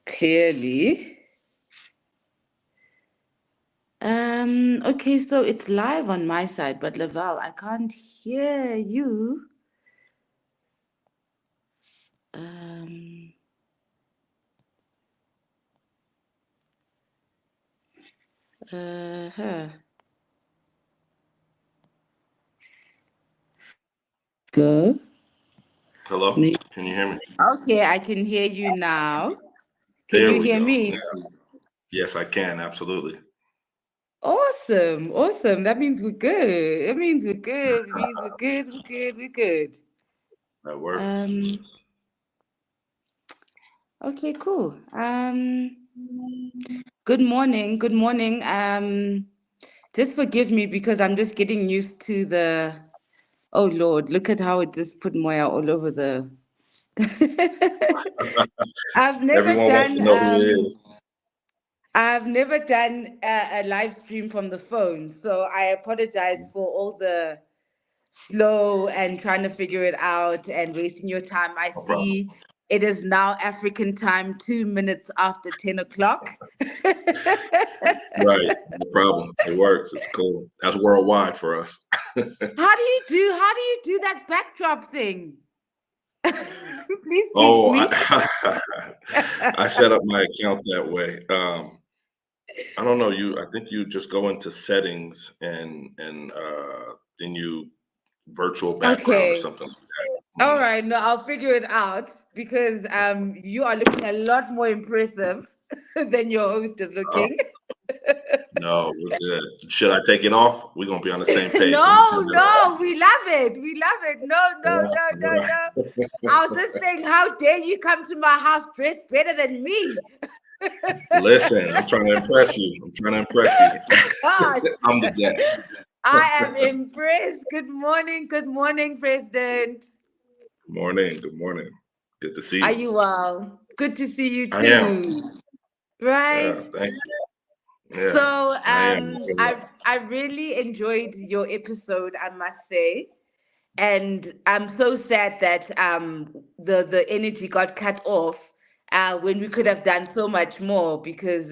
Clearly. Okay, so it's live on my side, but Lavelle, I can't hear you. Um, huh. Go. Hello, Me. can you hear me? Okay, I can hear you now. Can There you we hear go. me? Yes, I can, absolutely. Awesome, awesome. That means we're good. That means we're good. It means we're good. We're good. We're good. That works. Um. Okay. Cool. Good morning. Good morning. Just forgive me because I'm just getting used to the. Oh Lord, look at how it just put Moya all over the. I've never Everyone wants done to know who it is. I've never done a live stream from the phone, so I apologize for all the slow and trying to figure it out and wasting your time. I No problem. see it is now African time, 2 minutes after 10 o'clock. Right, no problem. It works. It's cool. That's worldwide for us. How do you do that backdrop thing? Please teach Oh, me. I set up my account that way. I don't know. I think you just go into settings and then you virtual background or Okay. something like that. All right, no, I'll figure it out because you are looking a lot more impressive than your host is Oh, looking. no, we're good. Should I take it off? We're gonna be on the same page. Let me No, turn it off. no, we love it. We love it. No, no, All no, no, right. no. I was just saying, how dare you come to my house dressed better than me? Listen, I'm trying to impress you. I'm trying to impress you. Gosh, I'm the guest. I am impressed. Good morning, President. Good morning. Good morning. Good to see Are you. you well? Good to see you I am. too. Right? Yeah, thank you. Yeah, So I am. I really enjoyed your episode, I must say. And I'm so sad that the energy got cut off when we could have done so much more because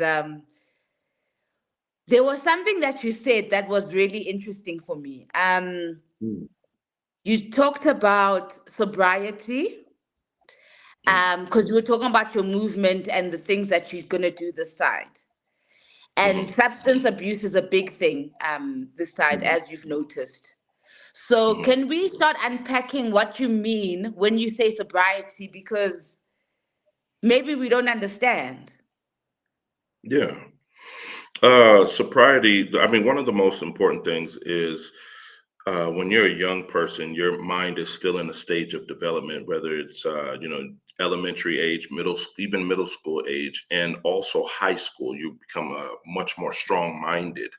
there was something that you said that was really interesting for me. Mm, You talked about sobriety mm, because you were talking about your movement and the things that you're gonna do this side. And mhm, substance abuse is a big thing this side, mhm, as you've noticed. So, mhm. can we start unpacking what you mean when you say sobriety? Because maybe we don't understand. Yeah. Sobriety, I mean, one of the most important things is when you're a young person, your mind is still in a stage of development, whether it's, elementary age, even middle school age, and also high school. You become much more strong minded,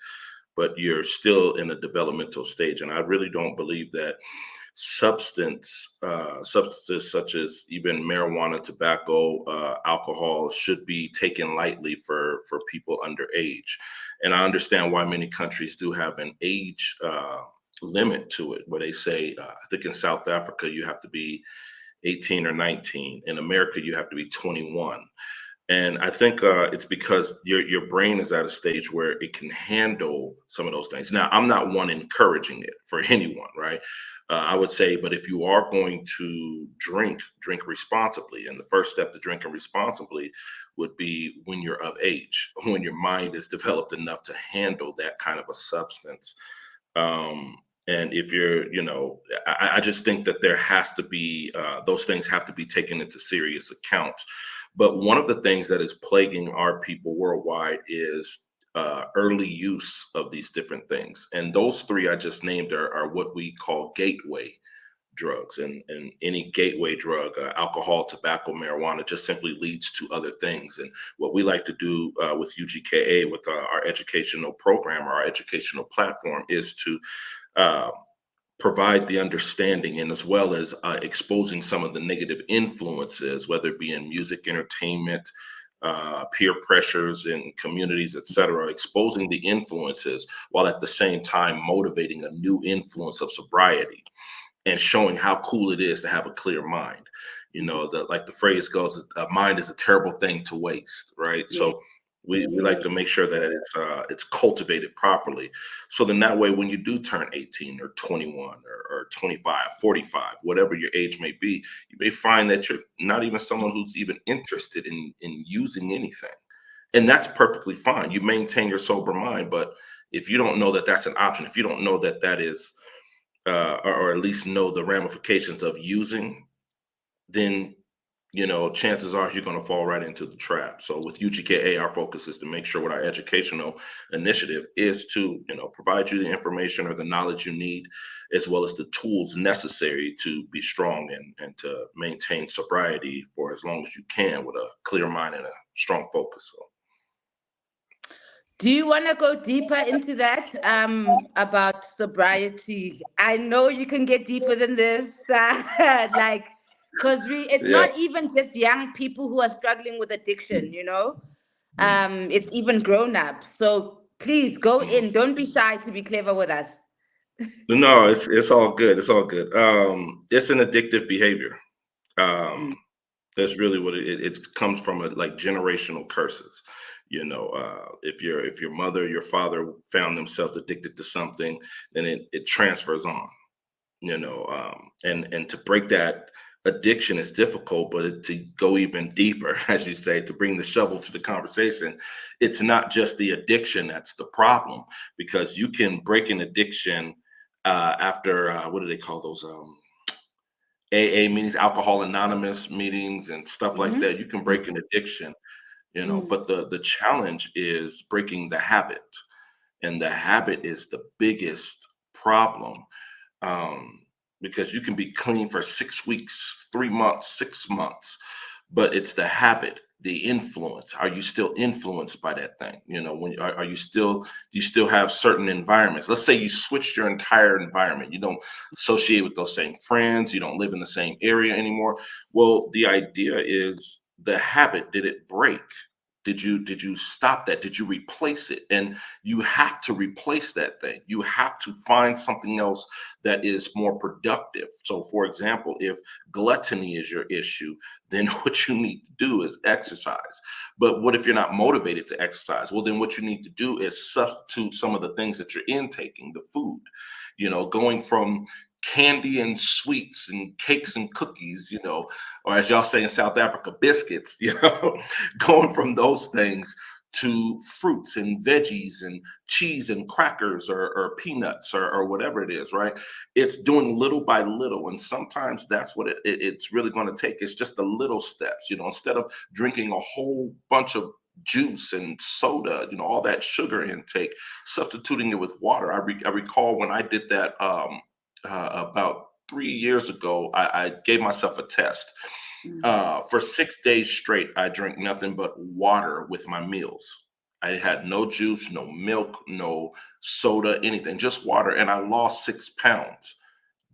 but you're still in a developmental stage. And I really don't believe that substances such as even marijuana, tobacco, alcohol should be taken lightly for people underage. And I understand why many countries do have an age limit to it, where they say, I think in South Africa you have to be 18 or 19. In America you have to be 21. And I think it's because your brain is at a stage where it can handle some of those things. Now, I'm not one encouraging it for anyone, right? I would say, but if you are going to drink responsibly. And the first step to drinking responsibly would be when you're of age, when your mind is developed enough to handle that kind of a substance. Um, and if you're, I just think that there has to be those things have to be taken into serious account. But one of the things that is plaguing our people worldwide is early use of these different things. And those three I just named are what we call gateway drugs. And any gateway drug, alcohol, tobacco, marijuana, just simply leads to other things. And what we like to do with UGKA, with our educational program, our educational platform, is to uh, provide the understanding, and as well as exposing some of the negative influences, whether it be in music, entertainment, peer pressures in communities, etc., exposing the influences while at the same time motivating a new influence of sobriety and showing how cool it is to have a clear mind. Like the phrase goes, a mind is a terrible thing to waste, right? Yeah. So we like Yeah. to make sure that it's cultivated properly. So then that way, when you do turn 18 or 21 or 25, 45, whatever your age may be, you may find that you're not even someone who's even interested in using anything. And that's perfectly fine. You maintain your sober mind, but if you don't know that that's an option, if you don't know that that is, or at least know the ramifications of using, then chances are you're going to fall right into the trap. So with UGKA, our focus is to make sure what our educational initiative is to, provide you the information or the knowledge you need, as well as the tools necessary to be strong and to maintain sobriety for as long as you can with a clear mind and a strong focus. So. Do you want to go deeper into that about sobriety? I know you can get deeper than this, like, because it's Yeah. not even just young people who are struggling with addiction, it's even grown up. So please go in. Don't be shy to be clever with us. No, it's all good. It's all good. It's an addictive behavior. Um, Mm. that's really what it comes from, like generational curses. If your mother, your father found themselves addicted to something, then it transfers on. And to break that addiction is difficult, but to go even deeper, as you say, to bring the shovel to the conversation, it's not just the addiction that's the problem, because you can break an addiction after what do they call those? AA meetings, Alcohol Anonymous meetings, and stuff like Mm-hmm. that. You can break an addiction, Mm. but the challenge is breaking the habit, and the habit is the biggest problem. Um, because you can be clean for 6 weeks, 3 months, 6 months, but it's the habit, the influence. Are you still influenced by that thing? When are you still, do you still have certain environments? Let's say you switched your entire environment. You don't associate with those same friends. You don't live in the same area anymore. Well, the idea is the habit. Did it break? Did you stop that? Did you replace it? And you have to replace that thing. You have to find something else that is more productive. So for example, if gluttony is your issue, then what you need to do is exercise. But what if you're not motivated to exercise? Well, then what you need to do is substitute some of the things that you're intaking, the food, going from candy and sweets and cakes and cookies, or as y'all say in South Africa, biscuits, going from those things to fruits and veggies and cheese and crackers or peanuts or whatever it is, right? It's doing little by little. And sometimes that's what it's really going to take. It's just the little steps, instead of drinking a whole bunch of juice and soda, all that sugar intake, substituting it with water. I recall when I did that about 3 years ago, I gave myself a test. Mm. For 6 days straight, I drank nothing but water with my meals. I had no juice, no milk, no soda, anything, just water. And I lost 6 pounds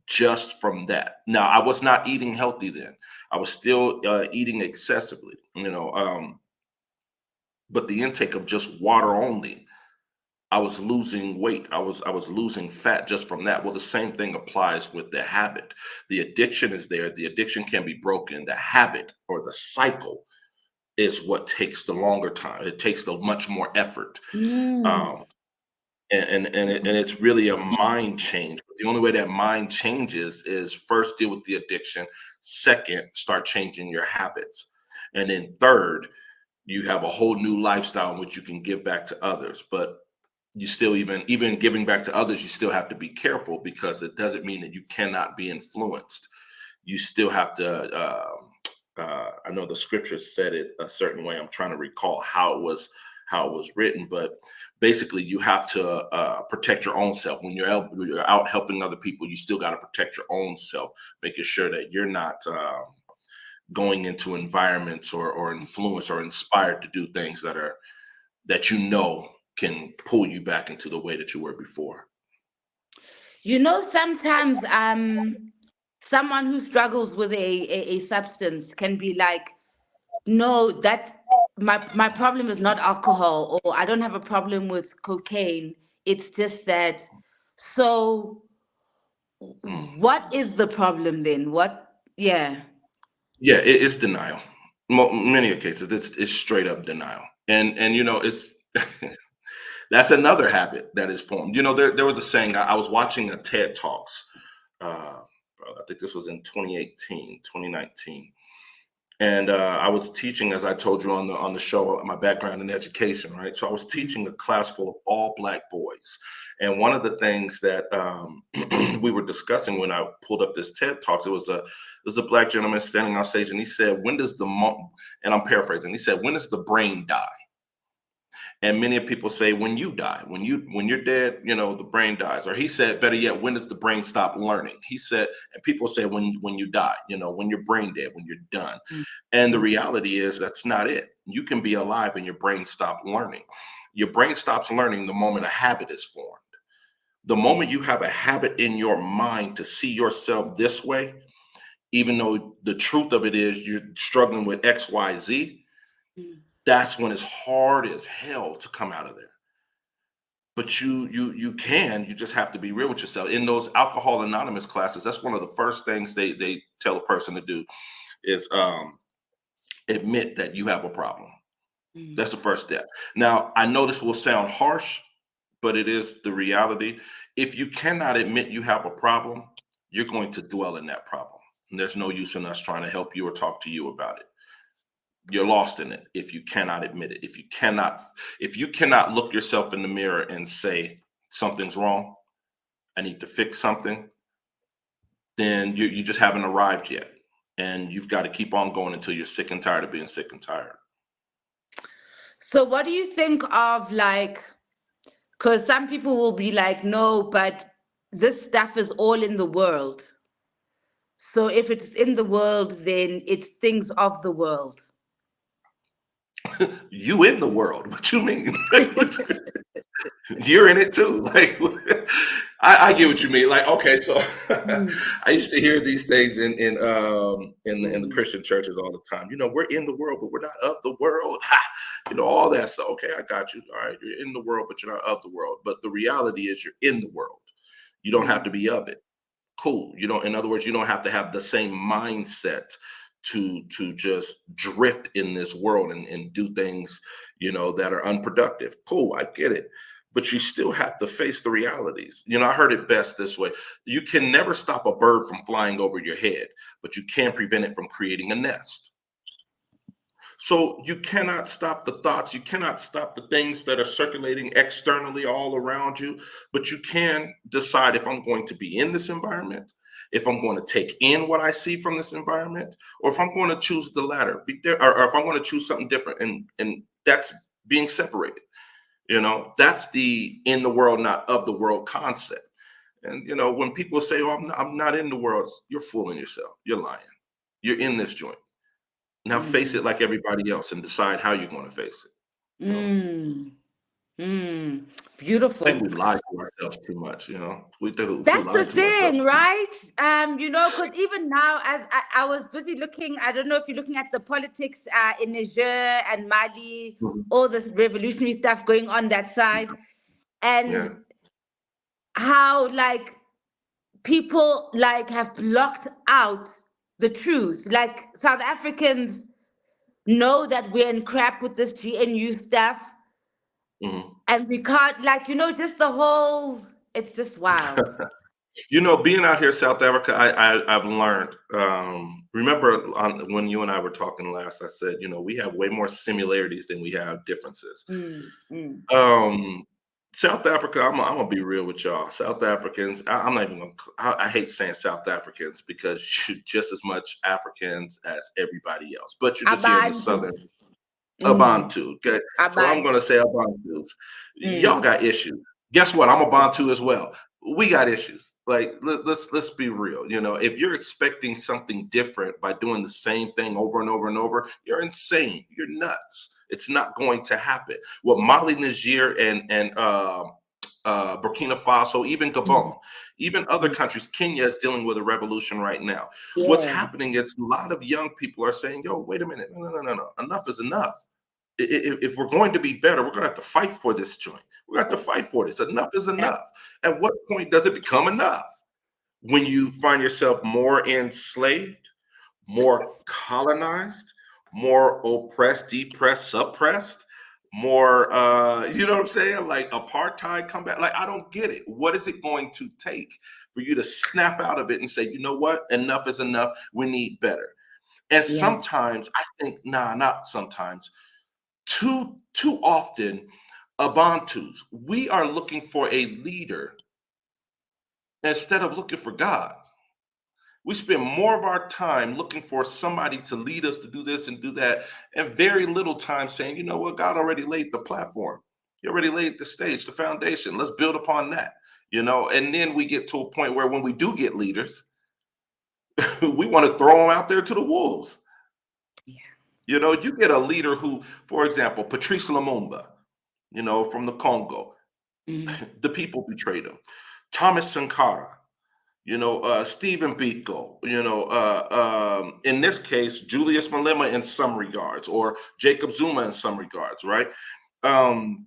just from that. Now, I was not eating healthy then. I was still eating excessively, but the intake of just water only, I was losing weight. I was losing fat just from that. Well, the same thing applies with the habit. The addiction is there. The addiction can be broken. The habit or the cycle is what takes the longer time. It takes the much more effort. Mm. Um, and it's really a mind change. The only way that mind changes is first deal with the addiction. Second, start changing your habits. And then third, you have a whole new lifestyle in which you can give back to others. But you still, even giving back to others, you still have to be careful, because it doesn't mean that you cannot be influenced. You still have to I know the scripture said it a certain way. I'm trying to recall how it was written, but basically you have to protect your own self. When you're out helping other people, you still got to protect your own self, making sure that you're not going into environments or influenced or inspired to do things that can pull you back into the way that you were before. Sometimes someone who struggles with a substance can be like, no, that my problem is not alcohol, or I don't have a problem with cocaine. It's just that. So Mm. what is the problem then? What? Yeah. Yeah, it's denial. Many cases, it's straight up denial, and it's that's another habit that is formed. There was a saying. I was watching a TED Talks. Uh, I think this was in 2018, 2019. And I was teaching, as I told you on the show, my background in education, right? So I was teaching a class full of all Black boys, and one of the things that we were discussing when I pulled up this TED Talks, it was a Black gentleman standing on stage, and he said, "When does and I'm paraphrasing, he said, when does the brain die?" And many people say, when you die, when you're dead, the brain dies. Or he said, better yet, when does the brain stop learning? He said, and people say when you die, when you're brain dead, when you're done. And the reality is that's not it. You can be alive and your brain stop learning. Your brain stops learning the moment a habit is formed. The moment you have a habit in your mind to see yourself this way, even though the truth of it is you're struggling with X, Y, Z, that's when it's hard as hell to come out of there. But you just have to be real with yourself. In those Alcohol Anonymous classes, that's one of the first things they tell a person to do is admit that you have a problem. That's the first step. Now, I know this will sound harsh, but it is the reality. If you cannot admit you have a problem, you're going to dwell in that problem. And there's no use in us trying to help you or talk to you about it. You're lost in it if you cannot admit it. If you cannot look yourself in the mirror and say something's wrong, I need to fix something, then you just haven't arrived yet. And you've got to keep on going until you're sick and tired of being sick and tired. So what do you think of, like, because some people will be like, no, but this stuff is all in the world. So if it's in the world, then it's things of the world. You in the world? What you mean? You're in it too. Like, I get what you mean. Like, okay, so I used to hear these things in the Christian churches all the time. We're in the world, but we're not of the world. All that. So, okay, I got you. All right, you're in the world, but you're not of the world. But the reality is, you're in the world. You don't have to be of it. Cool. In other words, you don't have to have the same mindset to just drift in this world and do things, that are unproductive. Cool, I get it. But you still have to face the realities. I heard it best this way. You can never stop a bird from flying over your head, but you can prevent it from creating a nest. So you cannot stop the thoughts. You cannot stop the things that are circulating externally all around you, but you can decide if I'm going to be in this environment, if I'm going to take in what I see from this environment, or if I'm going to choose the latter, or if I'm going to choose something different. And that's being separated. That's the in the world, not of the world concept. And, when people say, oh, I'm not in the world, you're fooling yourself. You're lying. You're in this joint. Now face it like everybody else and decide how you're going to face it. I think Beautiful. we lie to ourselves too much. We do. We That's the lie to ourselves. thing, right? Because even now, as I was busy looking, I don't know if you're looking at the politics in Niger and Mali, all this revolutionary stuff going on that side, and how, like, people, like, have blocked out the truth. Like, South Africans know that we're in crap with this GNU stuff, and we can't, like, just the whole, it's just wild. Being out here, South Africa, I've learned. Remember when you and I were talking last, I said, we have way more similarities than we have differences. South Africa, I'm gonna be real with y'all. South Africans, I'm not even gonna. I hate saying South Africans because you're just as much Africans as everybody else, but you're just here in the southern. Abantu, okay. So I'm gonna say Abantus. Y'all got issues. Guess what? I'm a Bantu as well. We got issues. Like, let's be real. If you're expecting something different by doing the same thing over and over and over, you're insane. You're nuts. It's not going to happen. What Mali, Niger, and Burkina Faso, even Gabon, even other countries, Kenya is dealing with a revolution right now. Yeah. What's happening is a lot of young people are saying, yo, wait a minute. No. Enough is enough. If we're going to be better, we're going to have to fight for this joint. We're going to have to fight for this. Enough is enough. At what point does it become enough? When you find yourself more enslaved, more colonized, more oppressed, depressed, suppressed, more you know what I'm saying? Like apartheid come back. Like I don't get it. What is it going to take for you to snap out of it and say, you know what? Enough is enough. We need better. And Yeah. sometimes I think, not sometimes, too often, Ubuntu's, we are looking for a leader instead of looking for God. We spend more of our time looking for somebody to lead us to do this and do that, and very little time saying, you know what, God already laid the platform. He already laid the stage, the foundation. Let's build upon that. And then we get to a point where when we do get leaders, we want to throw them out there to the wolves. Yeah. You get a leader who, for example, Patrice Lumumba, from the Congo, the people betrayed him. Thomas Sankara, Stephen Biko, in this case, Julius Malema in some regards, or Jacob Zuma in some regards, right? When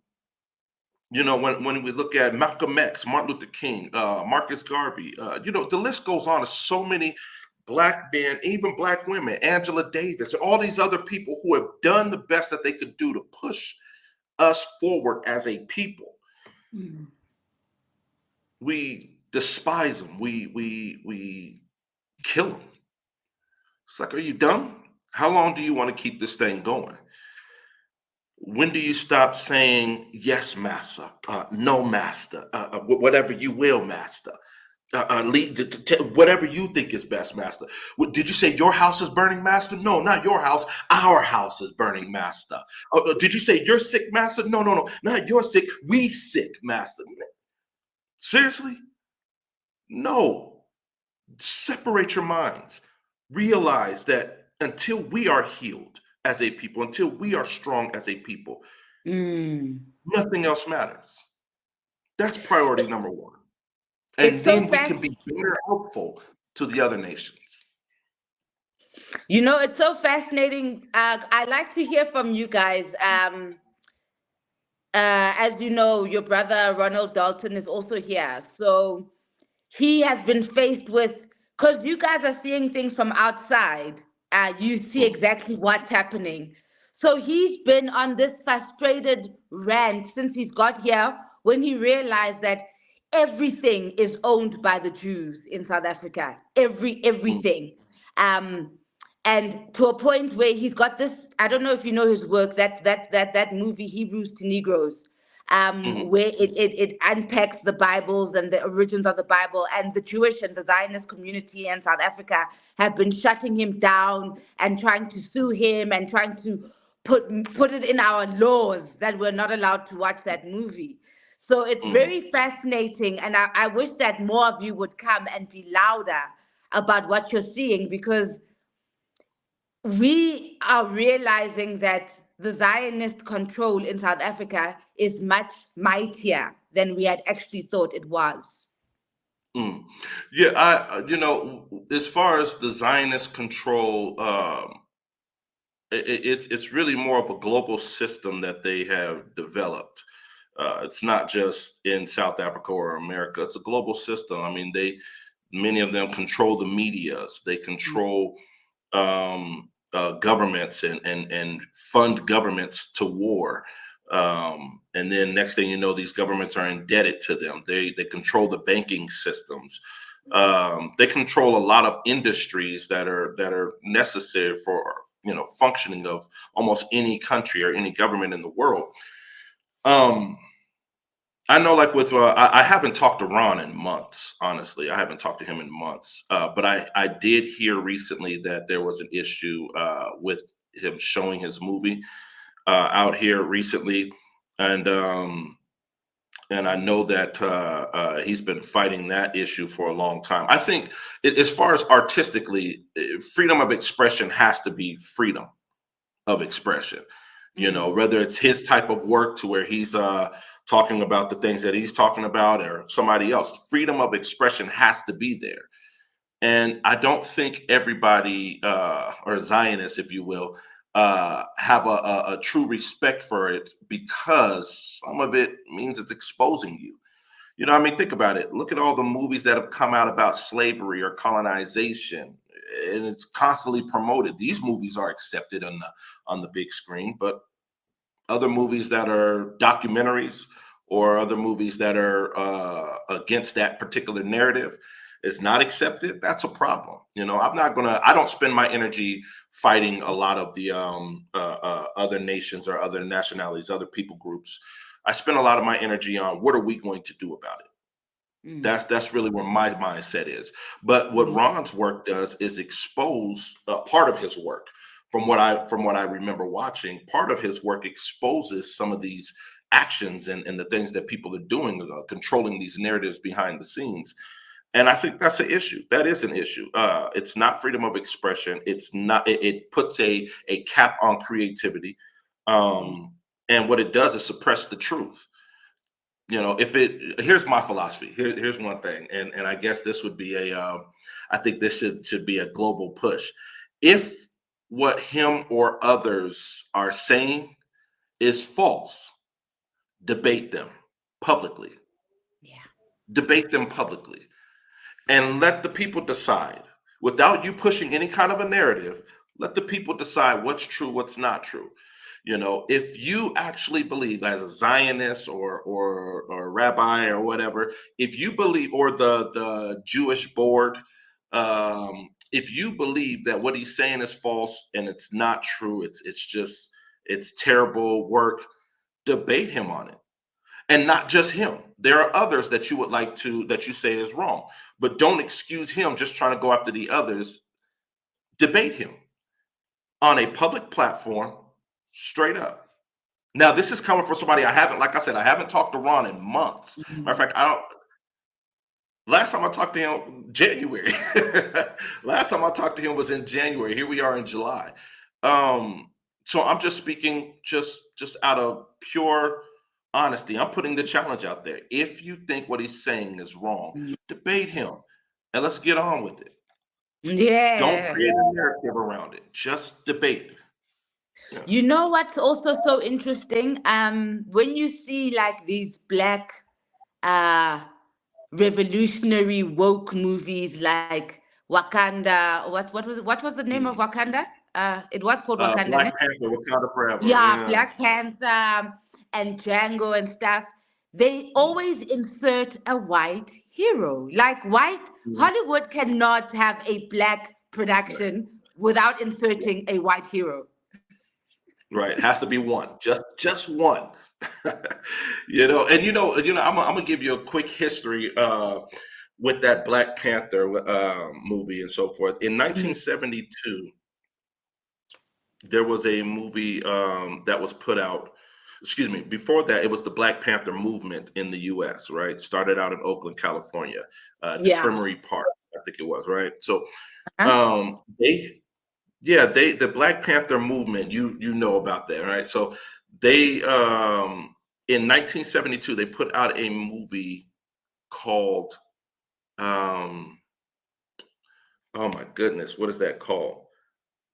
we look at Malcolm X, Martin Luther King, Marcus Garvey, the list goes on to so many Black men, even Black women, Angela Davis, all these other people who have done the best that they could do to push us forward as a people. Mm. We despise them. We kill them. It's like, are you dumb? How long do you want to keep this thing going? When do you stop saying yes, master? No, master. Whatever you will, master. Whatever you think is best, master. Did you say your house is burning, master? No, not your house. Our house is burning, master. Did you say you're sick, master? No, not you're sick. We sick, master. Seriously? No. Separate your minds. Realize that until we are healed as a people, until we are strong as a people, nothing else matters. That's priority number one. And It's so then we can fast. be better helpful to the other nations. It's so fascinating. I like to hear from you guys. As you know, your brother Ronald Dalton is also here. So he has been faced with, because you guys are seeing things from outside, you see Mm, exactly what's happening. So he's been on this frustrated rant since he's got here, when he realized that everything is owned by the Jews in South Africa. mm, Everything. Um, and to a point where he's got this, I don't know if you know his work, that movie Hebrews to Negroes, mm, where it unpacks the Bibles and the origins of the Bible, and the Jewish and the Zionist community in South Africa have been shutting him down and trying to sue him and trying to put it in our laws that we're not allowed to watch that movie. So it's mm. very fascinating, and I wish that more of you would come and be louder about what you're seeing, because we are realizing that the Zionist control in South Africa is much mightier than we had actually thought it was. Mm. Yeah, as far as the Zionist control, it's really more of a global system that they have developed. It's not just in South Africa or America. It's a global system. I mean, many of them control the medias. They control governments and fund governments to war. And then next thing you know, these governments are indebted to them. They control the banking systems. They control a lot of industries that are necessary for functioning of almost any country or any government in the world. I know, like with I haven't talked to Ron in months. Honestly, I haven't talked to him in months. But I did hear recently that there was an issue with him showing his movie out here recently, and I know that he's been fighting that issue for a long time. I think as far as artistically, freedom of expression has to be freedom of expression. Whether it's his type of work to where he's talking about the things that he's talking about, or somebody else, freedom of expression has to be there. And I don't think everybody, or Zionists, if you will, have a true respect for it, because some of it means it's exposing you. I mean, think about it. Look at all the movies that have come out about slavery or colonization. and it's constantly promoted. These movies are accepted on the big screen, but other movies that are documentaries or other movies that are against that particular narrative is not accepted. That's a problem. I don't spend my energy fighting a lot of the other nations or other nationalities, other people groups. I spend a lot of my energy on what are we going to do about it. That's really where my mindset is. But what Ron's work does is expose part of his work. From what I remember watching, part of his work exposes some of these actions and the things that people are doing, controlling these narratives behind the scenes. And I think that's an issue. That is an issue. It's not freedom of expression. It's not. It puts a cap on creativity, and what it does is suppress the truth. Here's my philosophy. Here's one thing, and I guess this would be I think this should be a global push. If what him or others are saying is false, debate them publicly. Yeah. Debate them publicly, and let the people decide without you pushing any kind of a narrative. Let the people decide what's true, what's not true. If you actually believe, as a Zionist or a rabbi or whatever, if you believe, or the Jewish board, if you believe that what he's saying is false and it's not true, it's terrible work, debate him on it. And not just him. There are others that you would like that you say is wrong, but don't excuse him just trying to go after the others. Debate him on a public platform, straight up. Now, this is coming from somebody I haven't talked to Ron in months. Matter of fact, last time I talked to him, January. Last time I talked to him was in January. Here we are in July. So I'm just speaking just out of pure honesty. I'm putting the challenge out there. If you think what he's saying is wrong, debate him and let's get on with it. Yeah. Don't create a narrative around it. Just debate. Yeah. You know what's also so interesting? When you see like these black revolutionary woke movies like Wakanda, what was the name of Wakanda? It was called Wakanda. Black Panther, Wakanda Forever. Yeah, Black Panther and Django and stuff. They always insert a white hero. Like Hollywood cannot have a black production without inserting a white hero. Right, has to be one, just one. I'm gonna give you a quick history with that Black Panther movie and so forth. In 1972, there was a movie that was put out. Excuse me. Before that, it was the Black Panther movement in the U.S. Right, started out in Oakland, California, Defremery Park, I think it was. Right, so the Black Panther movement, you know about that, right? So they in 1972 they put out a movie called oh my goodness, what is that called?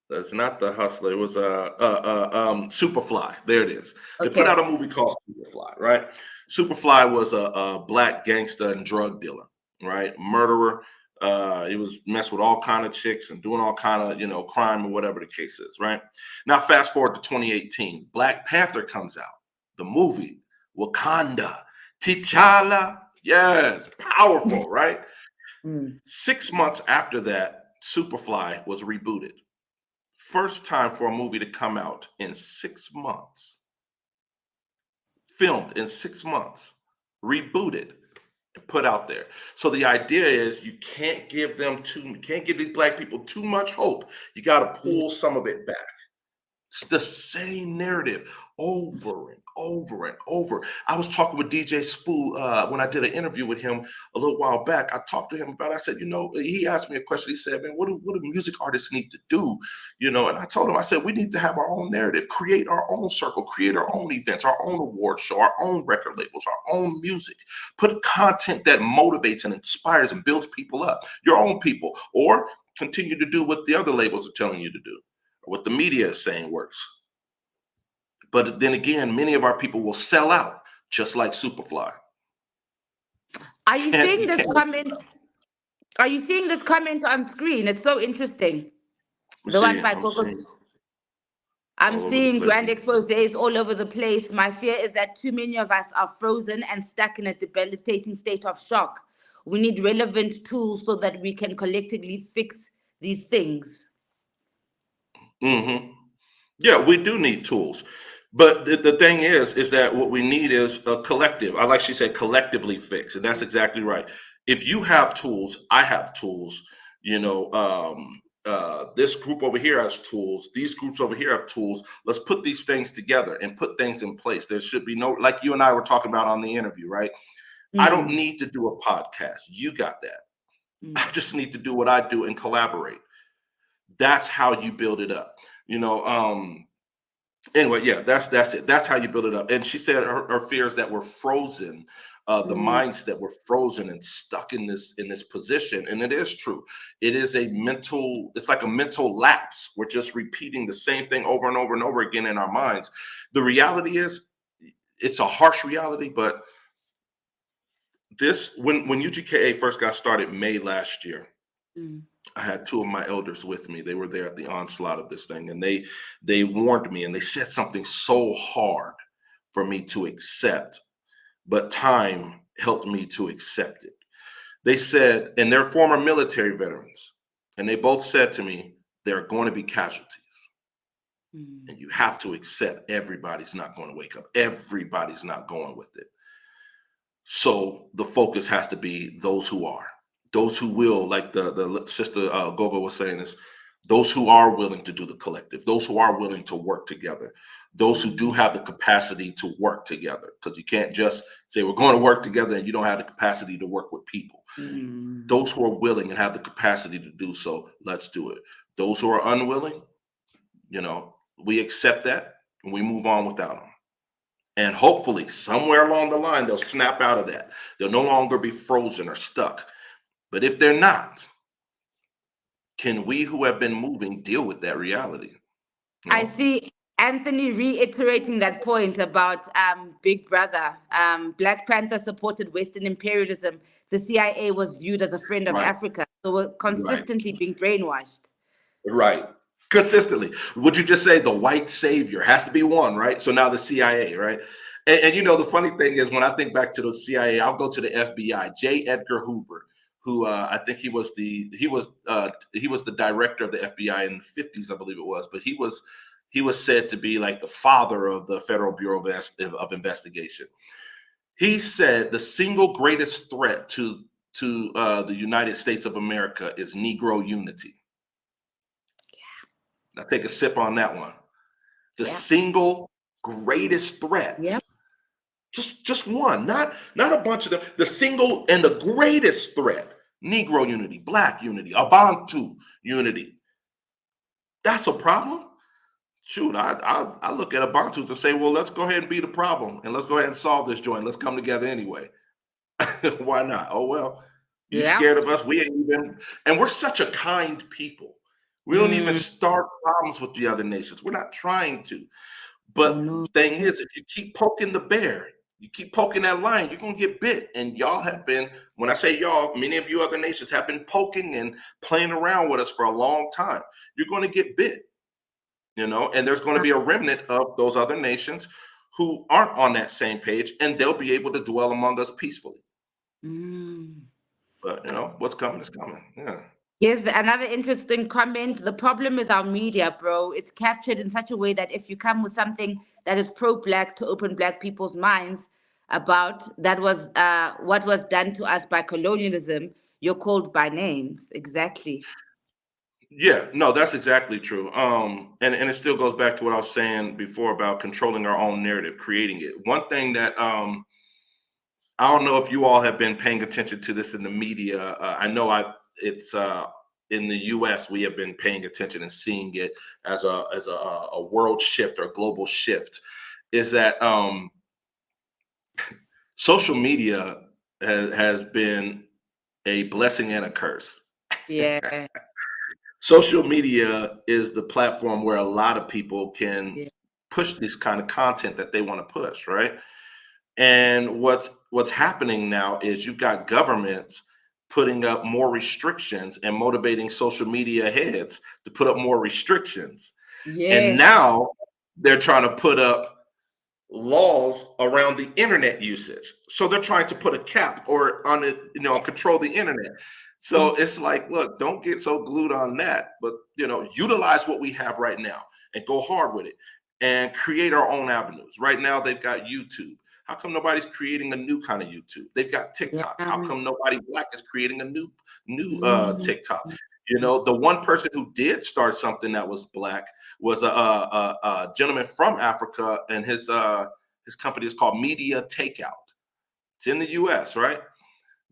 That's not The Hustler. It was Superfly. There it is. They put out a movie called Superfly, right? Superfly was a black gangster and drug dealer, right? Murderer. He was messing with all kind of chicks and doing all kind of, crime or whatever the case is, right? Now, fast forward to 2018, Black Panther comes out, the movie, Wakanda, T'Challa, yes, powerful, right? 6 months after that, Superfly was rebooted. First time for a movie to come out in 6 months, filmed in 6 months, rebooted, put out there. So the idea is you can't give these black people too much hope. You got to pull some of it back. It's the same narrative over and over and over. I was talking with DJ Spook when I did an interview with him a little while back. I talked to him about it. I said, he asked me a question. He said, man, what do music artists need to do? And I told him, I said, we need to have our own narrative, create our own circle, create our own events, our own award show, our own record labels, our own music, put content that motivates and inspires and builds people up, your own people, or continue to do what the other labels are telling you to do. What the media is saying works. But then again, many of our people will sell out, just like Superfly. Are you seeing this comment? Are you seeing this comment on screen? It's so interesting. The one by I'm Gogo. seeing I'm all over the seeing place. grand exposés all over the place. My fear is that too many of us are frozen and stuck in a debilitating state of shock. We need relevant tools so that we can collectively fix these things. Mm-hmm. Yeah, we do need tools. But the thing is that what we need is a collective. I like she said, collectively fix. And that's exactly right. If you have tools, I have tools. This group over here has tools. These groups over here have tools. Let's put these things together and put things in place. There should be no, like you and I were talking about on the interview, right? I don't Mm, need to do a podcast. You got that. mm. I just need to do what I do and collaborate. That's how you build it up. You know, anyway, yeah, that's it. That's how you build it up. And she said her fears that we're frozen, the Mm. minds that we're frozen and stuck in this position. And it is true. It is it's like a mental lapse. We're just repeating the same thing over and over and over again in our minds. The reality is, it's a harsh reality, but this when UGKA first got started May last year, Mm. I had two of my elders with me. They were there at the onslaught of this thing, and they warned me, and they said something so hard for me to accept, but time helped me to accept it. They said, and they're former military veterans, and they both said to me, there are going to be casualties, Mm. and you have to accept everybody's not going to wake up. Everybody's not going with it. So the focus has to be those who are, those who will, like the sister Gogo was saying, is those who are willing to do the collective, those who are willing to work together, those who do Mm. have the capacity to work together. Because you can't just say we're going to work together and you don't have the capacity to work with people. Mm. Those who are willing and have the capacity to do so, let's do it. Those who are unwilling, we accept that and we move on without them. And hopefully, somewhere along the line, they'll snap out of that. They'll no longer be frozen or stuck. But if they're not, can we who have been moving deal with that reality? I No? see Anthony reiterating that point about Big Brother. Black Panther supported Western imperialism. The CIA was viewed as a friend of Right, Africa. So we're right, consistently being brainwashed. right. Consistently. Would you just say the white savior has to be one, right? So now the CIA, right? And the funny thing is, when I think back to the CIA, I'll go to the FBI. J. Edgar Hoover, who I think he was the director of the FBI in the 50s, I believe it was, but he was said to be like the father of the Federal Bureau of Investigation. He said the single greatest threat to the United States of America is Negro unity. Now take a sip on that one. The Yeah. single greatest threat, Yeah. just one, not a bunch of them. The single and the greatest threat: Negro unity, Black unity, Abantu unity. That's a problem. Shoot, I look at Ubuntu to say, well, let's go ahead and be the problem, and let's go ahead and solve this joint. Let's come together anyway. Why not? Oh well, you Yeah. scared of us? We ain't even, and we're such a kind people. We don't even Mm. start problems with the other nations. We're not trying to. Oh, But no. thing is, if you keep poking the bear, you keep poking that lion, you're gonna get bit. And y'all have been, when I say y'all, many of you other nations have been poking and playing around with us for a long time. You're gonna get bit. And there's going to be a remnant of those other nations who aren't on that same page, and they'll be able to dwell among us peacefully. Mm. But what's coming is coming. Yeah. Here's another interesting comment. The problem is our media, bro. It's captured in such a way that if you come with something that is pro-black to open black people's minds about that was what was done to us by colonialism, you're called by names. Exactly. Yeah, no, that's exactly true. And it still goes back to what I was saying before about controlling our own narrative, creating it. One thing that I don't know if you all have been paying attention to this in the media. I know it's in the U.S. we have been paying attention and seeing it as a world shift or a global shift. Is that social media has been a blessing and a curse. Yeah. Social media is the platform where a lot of people can Yeah. push this kind of content that they want to push, right? And what's happening now is you've got governments putting up more restrictions and motivating social media heads to put up more restrictions. And Yes. now they're trying to put up laws around the internet usage. So they're trying to put a cap or on it, control the internet. So it's like, look, don't get so glued on that, but utilize what we have right now and go hard with it and create our own avenues. Right now, they've got YouTube. How come nobody's creating a new kind of YouTube? They've got TikTok. How come nobody black is creating a new TikTok? The one person who did start something that was black was a gentleman from Africa, and his company is called Media Takeout. It's in the U.S., right?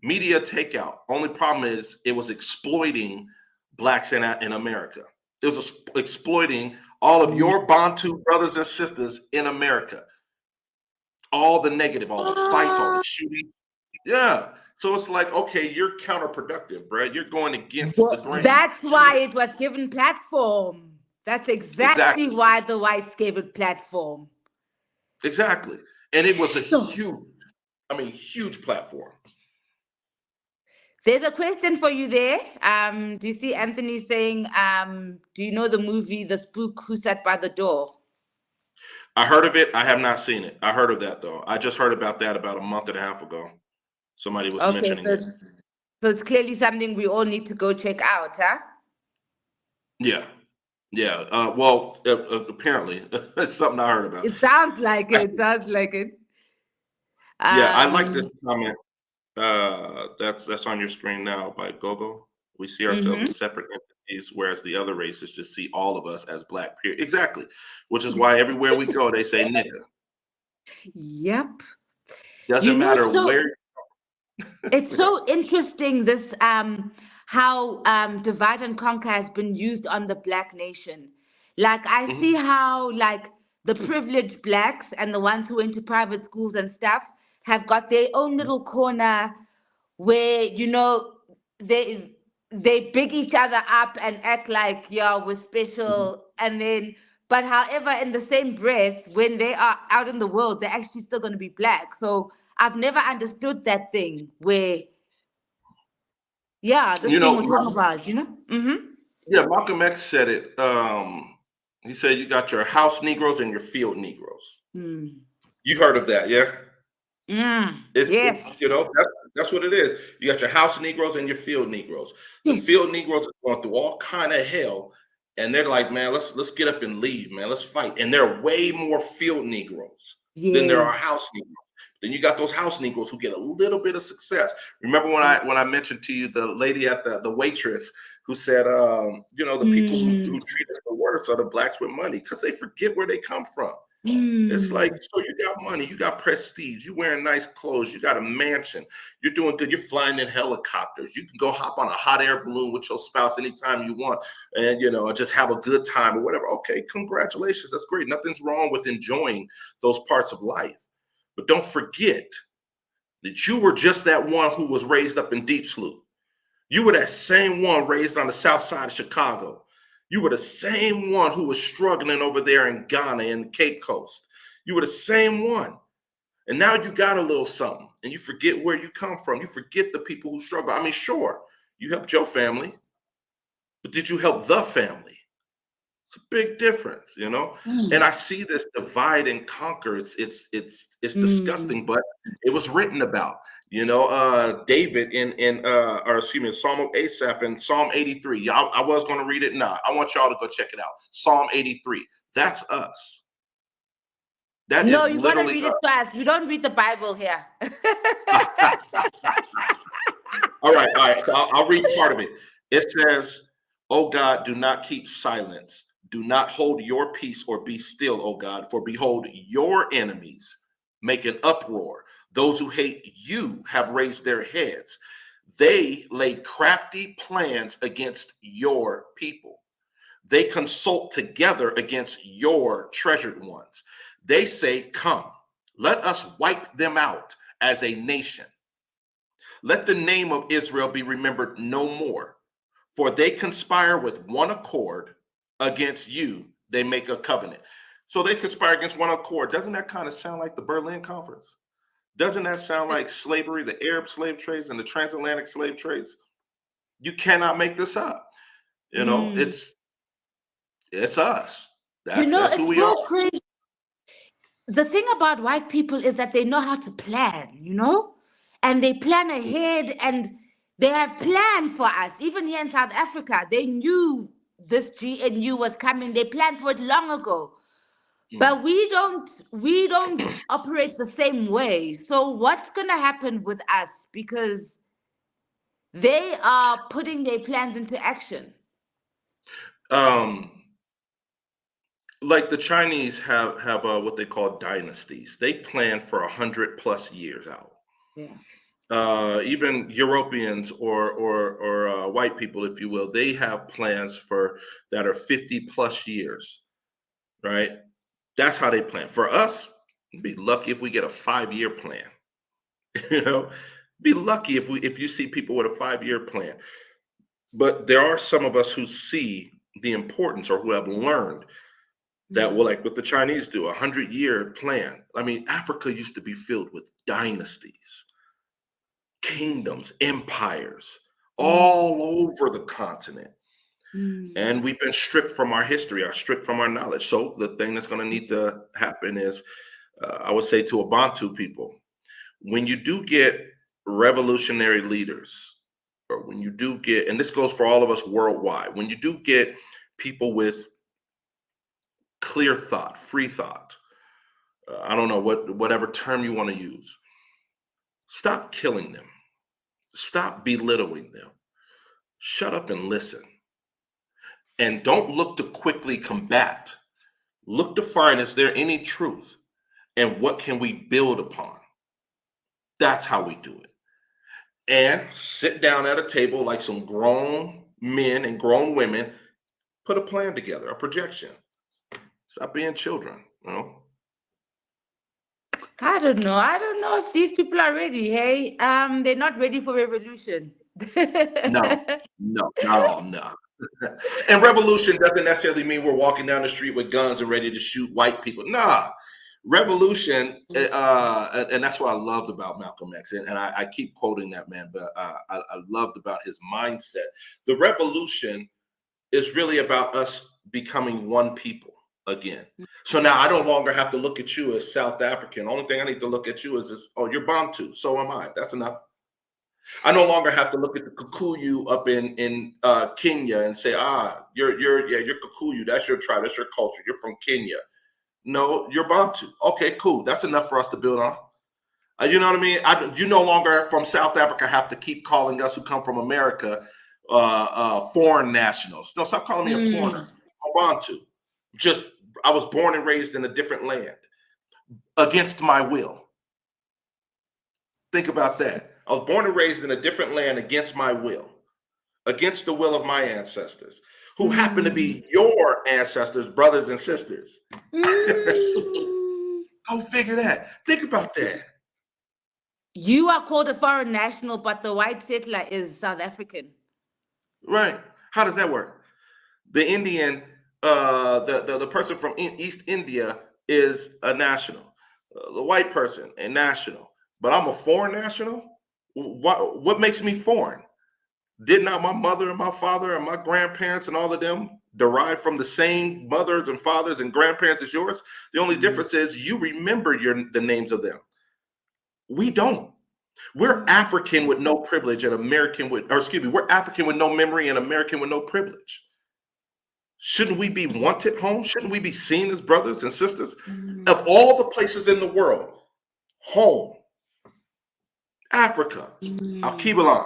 Media Takeout. Only problem is it was exploiting blacks in America. It was exploiting all of your Bantu brothers and sisters in America. All the negative, all the fights, all the shooting. Yeah. So it's like, okay, you're counterproductive, bro. You're going against the grain. That's why it was given platform. That's exactly why the whites gave it platform. Exactly. And it was a huge platform. There's a question for you there. Do you see Anthony saying, do you know the movie The Spook Who Sat by the Door? I heard of it. I have not seen it. I heard of that, though. I just heard about that about a month and a half ago. Somebody was mentioning it. So it's clearly something we all need to go check out, huh? Yeah. Yeah. Well, apparently, it's something I heard about. It sounds like it. Sounds like it. Yeah, I like this comment. That's on your screen now by Gogo. We see ourselves as separate entities, whereas the other races just see all of us as black. Period. Exactly. Which is why everywhere we go, they say nigga. Yep. Doesn't matter where. It's so interesting this how divide and conquer has been used on the black nation. Like I see how like the privileged blacks and the ones who went to private schools and stuff have got their own little corner where they big each other up and act like, yeah, we're special, and then but however in the same breath when they are out in the world they're actually still going to be black. So I've never understood that thing where this thing we're talking about, Yeah, Malcolm X said it. He said you got your house Negroes and your field Negroes. You heard of that, yeah? Yes. That's what it is. You got your house Negroes and your field Negroes. The field Negroes are going through all kind of hell, and they're like, man, let's get up and leave, man. Let's fight. And there are way more field Negroes than there are house Negroes. Then you got those house Negroes who get a little bit of success. Remember when I mentioned to you the lady at the waitress who said, the people who treat us the worst are the blacks with money because they forget where they come from. It's like, so you got money, you got prestige, you wearing nice clothes, you got a mansion, you're doing good, you're flying in helicopters, you can go hop on a hot air balloon with your spouse anytime you want and, just have a good time or whatever. Okay, congratulations, that's great. Nothing's wrong with enjoying those parts of life. But don't forget that you were just that one who was raised up in Deep Slough. You were that same one raised on the south side of Chicago. You were the same one who was struggling over there in Ghana and the Cape Coast. You were the same one. And now you got a little something and you forget where you come from. You forget the people who struggle. I mean, sure, you helped your family, but did you help the family? It's a big difference, And I see this divide and conquer. It's disgusting, but it was written about. David Psalm of Asaph in Psalm 83. I was going to read it now. I want y'all to go check it out. Psalm 83. That's us. You got to read it to us. We don't read the Bible here. All right. So I'll read part of it. It says, "Oh God, do not keep silence. Do not hold your peace or be still, O God, for behold, your enemies make an uproar. Those who hate you have raised their heads. They lay crafty plans against your people. They consult together against your treasured ones. They say, come, let us wipe them out as a nation. Let the name of Israel be remembered no more, for they conspire with one accord against you. They make a covenant." So they conspire against one accord. Doesn't that kind of sound like the Berlin Conference? Doesn't that sound like slavery, the Arab slave trades and the transatlantic slave trades? You cannot make this up. You know, Mm. it's us. You know, That's who it's we are. so crazy. The thing about white people is that they know how to plan, you know? And they plan ahead and they have planned for us. Even here in South Africa, they knew this GNU was coming. They planned for it long ago. Mm. But we don't operate the same way. So what's gonna happen with us? Because they are putting their plans into action. Um, like the Chinese have what they call dynasties. They plan for 100+ years out. Yeah. Even Europeans or white people, if you will, they have plans for that are 50+ years, right? That's how they plan. For us, we'd be lucky if we get a 5-year plan. You know, be lucky if you see people with a 5-year plan. But there are some of us who see the importance or who have learned that will, Mm, like what the Chinese do, 100-year plan. I mean, Africa used to be filled with dynasties, kingdoms, empires mm, all over the continent. mm, And we've been stripped from our history, stripped from our knowledge. So the thing that's going to need to happen is, I would say to Ubuntu people, when you do get revolutionary leaders, or when you do get, and this goes for all of us worldwide, when you do get people with clear thought, free thought, I don't know whatever term you want to use, stop killing them, stop belittling them, shut up and listen, and don't look to quickly combat. Look to find, is there any truth, and what can we build upon? That's how we do it. And sit down at a table like some grown men and grown women, put a plan together, a projection. Stop being children, you know? I don't know. I don't know if these people are ready. Hey, they're not ready for revolution. No, no, not all, no. And revolution doesn't necessarily mean we're walking down the street with guns and ready to shoot white people. Nah, revolution, and that's what I loved about Malcolm X, and I keep quoting that man, but I loved about his mindset. The revolution is really about us becoming one people again. So now I no longer have to look at you as South African. Only thing I need to look at you is, oh, you're Bantu. So am I. That's enough. I no longer have to look at the Kikuyu up in Kenya and say, you're Kikuyu. That's your tribe. That's your culture. You're from Kenya. No, you're Bantu. Okay, cool. That's enough for us to build on. You know what I mean? You no longer from South Africa have to keep calling us who come from America foreign nationals. No, stop calling me a foreigner. Mm. I'm Bantu. Just I was born and raised in a different land against my will. Think about that. I was born and raised in a different land against my will, against the will of my ancestors, who happen to Mm. be your ancestors, brothers and sisters. Mm. Go figure that. Think about that. You are called a foreign national, but the white settler is South African. Right. How does that work? The Indian, the person from East India is a national. The white person, a national. But I'm a foreign national? What makes me foreign? Did not my mother and my father and my grandparents and all of them derive from the same mothers and fathers and grandparents as yours? The only difference is you remember the names of them. We don't. We're African with no privilege and American with, or excuse me, we're African with no memory and American with no privilege. Shouldn't we be wanted home? Shouldn't we be seen as brothers and sisters? Mm. Of all the places in the world, home, Africa, Mm. Alkebulan,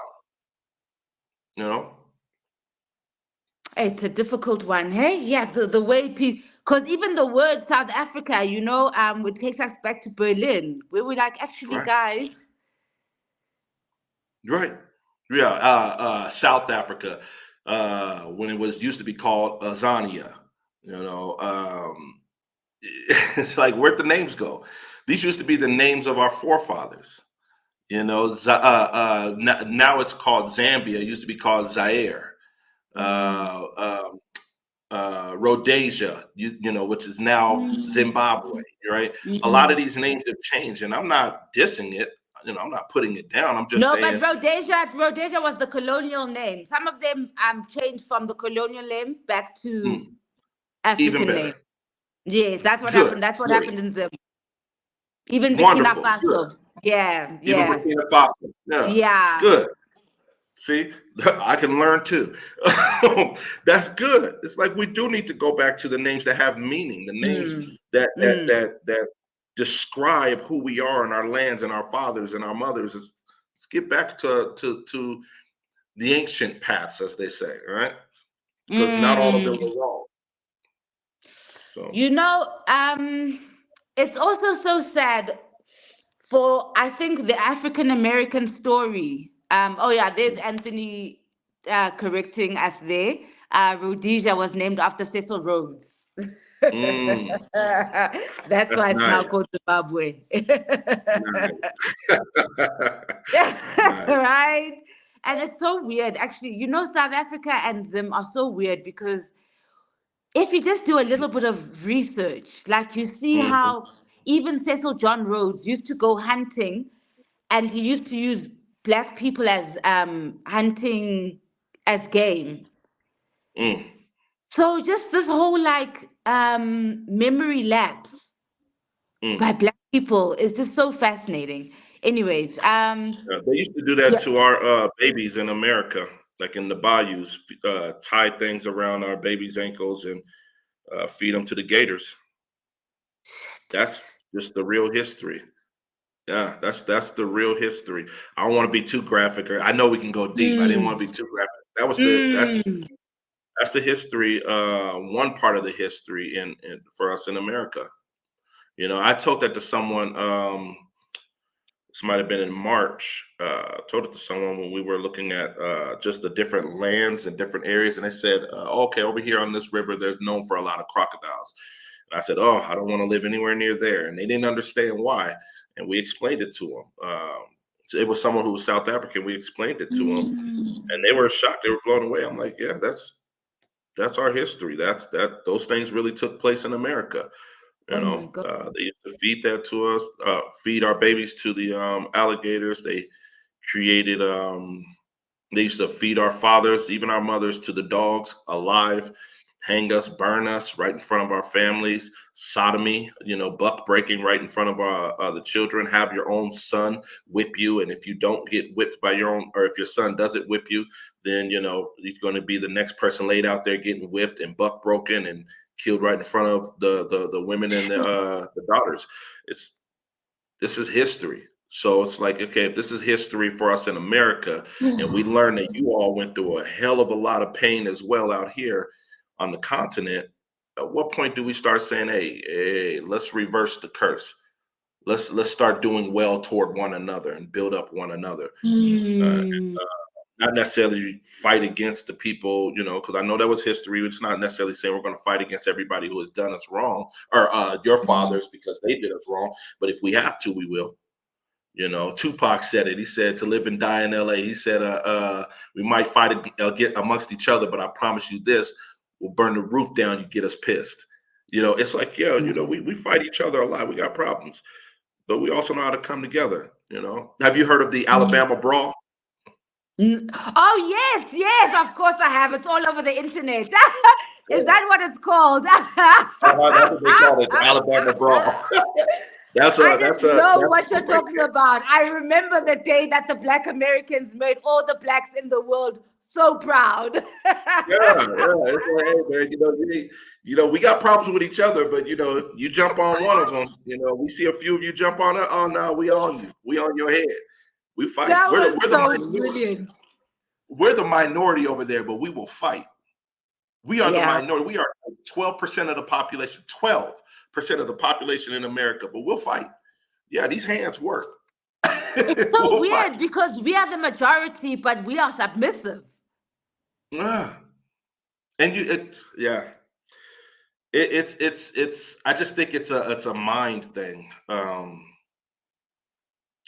you know? It's a difficult one, hey? Yeah, the way people, because even the word South Africa, it takes us back to Berlin, where we're like, actually, Right, guys. right. Yeah, South Africa, when it was used to be called Azania, you know, it's like, where'd the names go? These used to be the names of our forefathers. You know, now it's called Zambia. It used to be called Zaire. Mm. Uh, Rhodesia, you know, which is now Zimbabwe, right? A lot of these names have changed, and I'm not dissing it. You know, I'm not putting it down. I'm just No, but saying, Rhodesia was the colonial name. Some of them changed from the colonial name back to even African name. better. Yes, that's what Good, happened. That's what great, happened in Zim. Even Burkina wonderful, good. Faso. Yeah, Even yeah, Burkina Faso, yeah, yeah. good. See, I can learn too. That's good. It's like we do need to go back to the names that have meaning, the names Mm, that describe who we are and our lands and our fathers and our mothers. Let's get back to the ancient paths, as they say, right? Because not all of them mm. were wrong. So, You know, it's also so sad for, I think, the African American story. Oh yeah, there's Anthony correcting us there. Rhodesia was named after Cecil Rhodes. mm, That's that's why it's now nice. called Zimbabwe. Nice. Nice. Right? And it's so weird. Actually, you know, South Africa and them are so weird because if you just do a little bit of research, like you see Mm, how even Cecil John Rhodes used to go hunting and he used to use black people as hunting as game. mm, So just this whole like memory lapse mm. by black people is just so fascinating. Anyways, They used to do that yeah. to our babies in America, like in the bayous, tie things around our babies' ankles and feed them to the gators. That's just the real history. Yeah, that's the real history. I don't want to be too graphic. I know we can go deep. I didn't want Mm, to be too graphic. That was mm, that's the history. One part of the history in for us in America. You know, I told that to someone. This might have been in March. Told it to someone when we were looking at just the different lands and different areas, and they said, "Okay, over here on this river, there's known for a lot of crocodiles." And I said, "Oh, I don't want to live anywhere near there," and they didn't understand why. And we explained it to them. So it was someone who was South African. We explained it to them, mm. and they were shocked. They were blown away. I'm like, "Yeah, that's our history. Those things really took place in America." You Oh my know, God. they used to feed that to us, feed our babies to the alligators. They created, they used to feed our fathers, even our mothers, to the dogs alive, hang us, burn us right in front of our families, sodomy, you know, buck breaking right in front of the children, have your own son whip you. And if you don't get whipped by your own, or if your son doesn't whip you, then, you know, he's going to be the next person laid out there getting whipped and buck broken and killed right in front of the women and the daughters. It's This is history. So it's like, okay, if this is history for us in America, and we learn that you all went through a hell of a lot of pain as well out here on the continent, at what point do we start saying, hey, let's reverse the curse? Let's start doing well toward one another and build up one another. Uh, Mm. Not necessarily fight against the people, you know, because I know that was history. It's not necessarily saying we're going to fight against everybody who has done us wrong or your fathers because they did us wrong. But if we have to, we will. You know, Tupac said it. He said, "To live and die in LA." He said, "We might fight get amongst each other, but I promise you this: we'll burn the roof down. You get us pissed." You know, it's like, yeah, you know, we fight each other a lot. We got problems, but we also know how to come together. You know, have you heard of the Alabama Brawl? Oh yes, yes, of course I have. It's all over the internet. Is Yeah. that what it's called? That's what they call it, the Alabama Brawl. I just know That's what one you're right talking there. about. I remember the day that the Black Americans made all the blacks in the world so proud. Yeah, yeah. It's like, hey, man, you know, we got problems with each other, but you know, you jump on one of them. You know, we see a few of you jump on it. Oh no, we on you. We on your head. We fight. That was We're the so minority. brilliant. We're the minority over there, but we will fight. We are the Yeah. minority. We are 12% of the population. 12% of the population in America, but we'll fight. Yeah, these hands work. It's so We'll fight. weird because we are the majority, but we are submissive. Ah. And yeah. It's I just think it's a mind thing.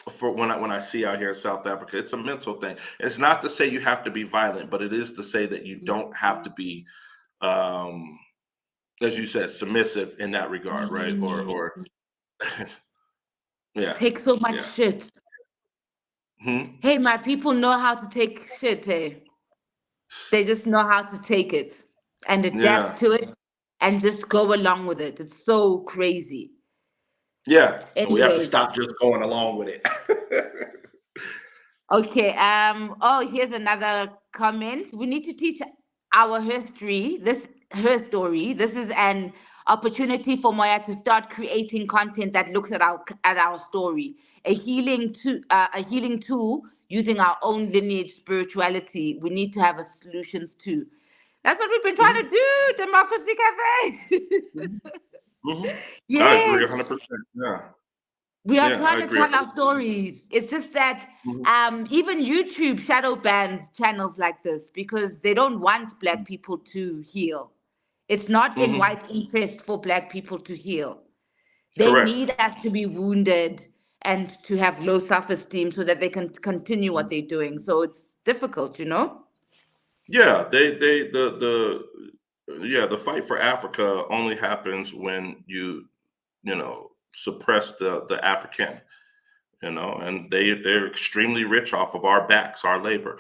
For when I see out here in South Africa, it's a mental thing. It's not to say you have to be violent, but it is to say that you don't have to be um, as you said, submissive in that regard, right? Or yeah, Take so much yeah. shit. Hmm. Hey, my people know how to take shit, eh? They just know how to take it and Yeah, adapt to it and just go along with it. It's so crazy. yeah. And we have to Anyways, stop just going along with it. okay. Oh, here's another comment. We need to teach our history. Her story. This is an opportunity for Moya to start creating content that looks at our story. A healing tool using our own lineage spirituality. We need to have a solutions too. That's what we've been trying to Mhm, do. Democracy Cafe. mhm, mhm. I agree Yes. 100%. Yeah, We are yeah, I trying to agree tell our 100%. stories. It's just that Mhm, even YouTube shadow bans channels like this because they don't want Black people to heal. It's not in mhm. white interest for Black people to heal. They Correct. need us to be wounded and to have low self-esteem so that they can continue what they're doing. So it's difficult, you know? Yeah, the fight for Africa only happens when you suppress the African, and they're extremely rich off of our backs, our labor.